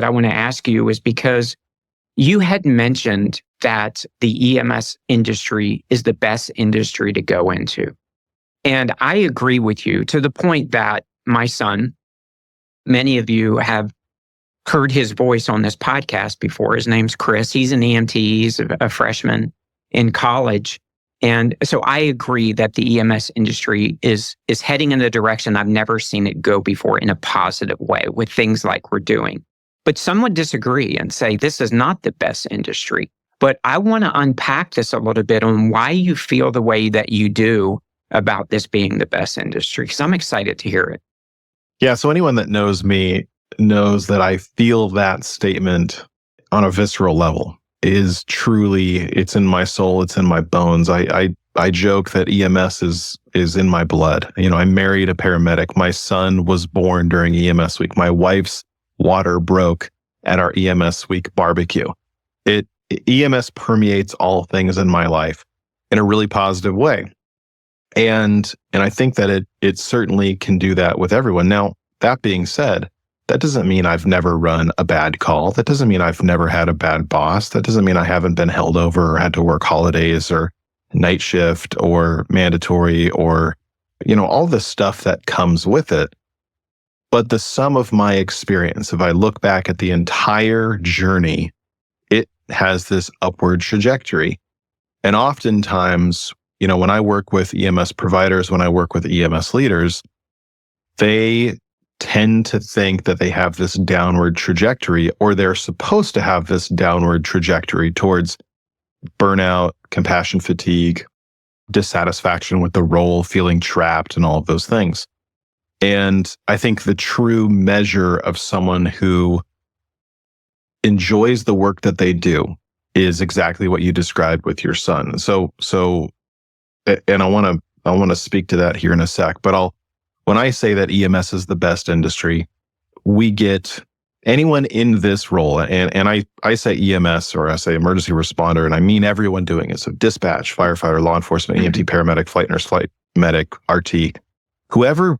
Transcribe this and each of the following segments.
I want to ask you is because you had mentioned that the EMS industry is the best industry to go into. And I agree with you to the point that my son, many of you have heard his voice on this podcast before. His name's Chris. He's an EMT. He's a freshman in college. And so I agree that the EMS industry is heading in the direction I've never seen it go before in a positive way with things like we're doing. But some would disagree and say this is not the best industry. But I want to unpack this a little bit on why you feel the way that you do about this being the best industry, because I'm excited to hear it. Yeah, so anyone that knows me knows that I feel that statement on a visceral level is truly, it's in my soul, it's in my bones. I joke that EMS is in my blood. You know, I married a paramedic. My son was born during EMS week. My wife's water broke at our EMS week barbecue. EMS permeates all things in my life in a really positive way. And I think that it certainly can do that with everyone. Now, that being said, that doesn't mean I've never run a bad call. That doesn't mean I've never had a bad boss. That doesn't mean I haven't been held over or had to work holidays or night shift or mandatory or, you know, all the stuff that comes with it. But the sum of my experience, if I look back at the entire journey, it has this upward trajectory. And oftentimes, you know, when I work with EMS providers, when I work with EMS leaders, they tend to think that they have this downward trajectory, or they're supposed to have this downward trajectory towards burnout, compassion fatigue, dissatisfaction with the role, feeling trapped, and all of those things. And I think the true measure of someone who enjoys the work that they do is exactly what you described with your son. So, and I want to speak to that here in a sec, but when I say that EMS is the best industry, we get anyone in this role, and I say EMS or I say emergency responder, and I mean everyone doing it. So dispatch, firefighter, law enforcement, EMT, paramedic, flight nurse, flight medic, RT, whoever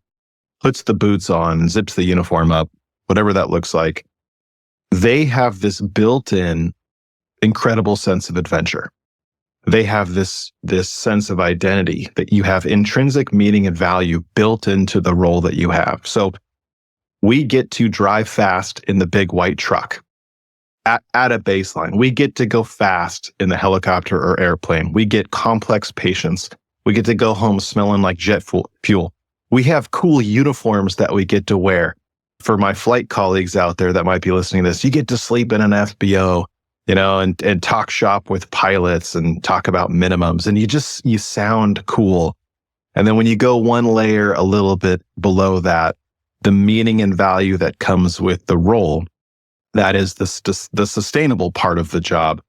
puts the boots on, zips the uniform up, whatever that looks like, they have this built-in incredible sense of adventure. They have this sense of identity, that you have intrinsic meaning and value built into the role that you have. So we get to drive fast in the big white truck at a baseline. We get to go fast in the helicopter or airplane. We get complex patients. We get to go home smelling like jet fuel. We have cool uniforms that we get to wear. For my flight colleagues out there that might be listening to this, you get to sleep in an FBO, you know, and talk shop with pilots and talk about minimums, and you sound cool. And then when you go one layer a little bit below that, the meaning and value that comes with the role, that is the sustainable part of the job,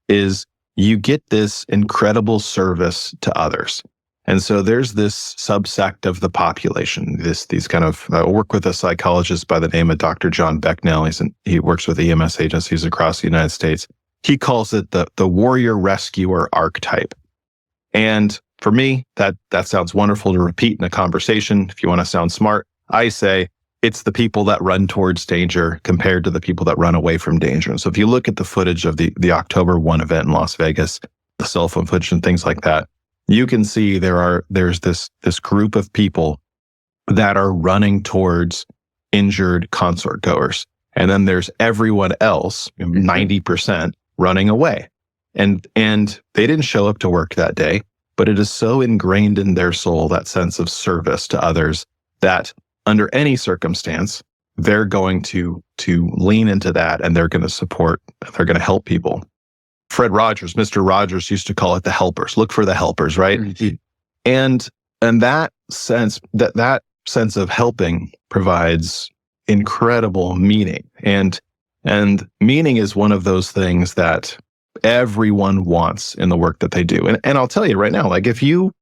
is you get this incredible service to others. And so there's this subsect of the population, these kind of, I work with a psychologist by the name of Dr. John Becknell. He works with EMS agencies across the United States. He calls it the warrior rescuer archetype. And for me, that sounds wonderful to repeat in a conversation. If you want to sound smart, I say it's the people that run towards danger compared to the people that run away from danger. And so if you look at the footage of the October 1 event in Las Vegas, the cell phone footage and things like that, you can see there's this group of people that are running towards injured consort goers. And then there's everyone else, 90%, running away. And they didn't show up to work that day, but it is so ingrained in their soul, that sense of service to others, that under any circumstance, they're going to lean into that, and they're going to support, they're going to help people. Fred Rogers, Mr. Rogers, used to call it the helpers. Look for the helpers, right? Mm-hmm. And that sense of helping provides incredible meaning. And meaning is one of those things that everyone wants in the work that they do. And I'll tell you right now, like if you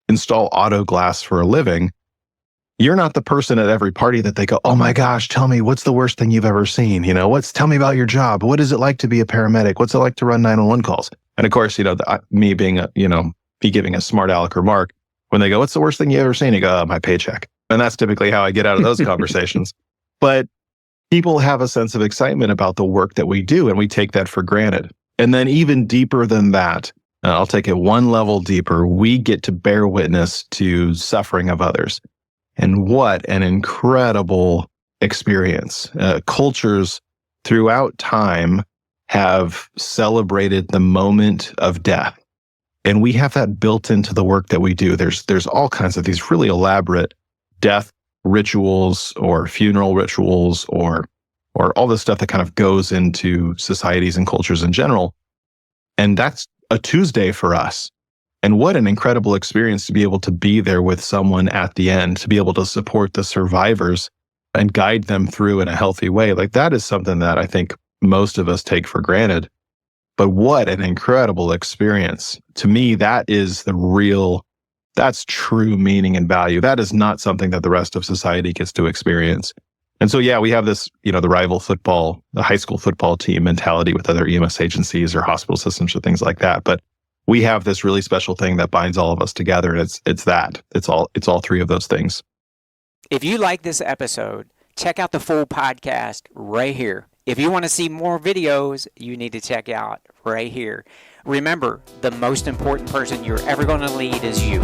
install auto glass for a living, you're not the person at every party that they go, oh my gosh, tell me, what's the worst thing you've ever seen? You know, tell me about your job. What is it like to be a paramedic? What's it like to run 911 calls? And of course, you know, me being be giving a smart aleck remark, when they go, what's the worst thing you ever seen? You go, oh, my paycheck. And that's typically how I get out of those conversations. But people have a sense of excitement about the work that we do, and we take that for granted. And then even deeper than that, I'll take it one level deeper, we get to bear witness to suffering of others. And what an incredible experience. Cultures throughout time have celebrated the moment of death. And we have that built into the work that we do. There's all kinds of these really elaborate death rituals or funeral rituals or all the stuff that kind of goes into societies and cultures in general. And that's a Tuesday for us. And what an incredible experience to be able to be there with someone at the end, to be able to support the survivors and guide them through in a healthy way. Like, that is something that I think most of us take for granted. But what an incredible experience. To me, that is that's true meaning and value. That is not something that the rest of society gets to experience. And so, yeah, we have this, the rival football, the high school football team mentality with other EMS agencies or hospital systems or things like that. But we have this really special thing that binds all of us together. And it's all three of those things. If you like this episode, check out the full podcast right here. If you want to see more videos, you need to check out right here. Remember, the most important person you're ever going to lead is you.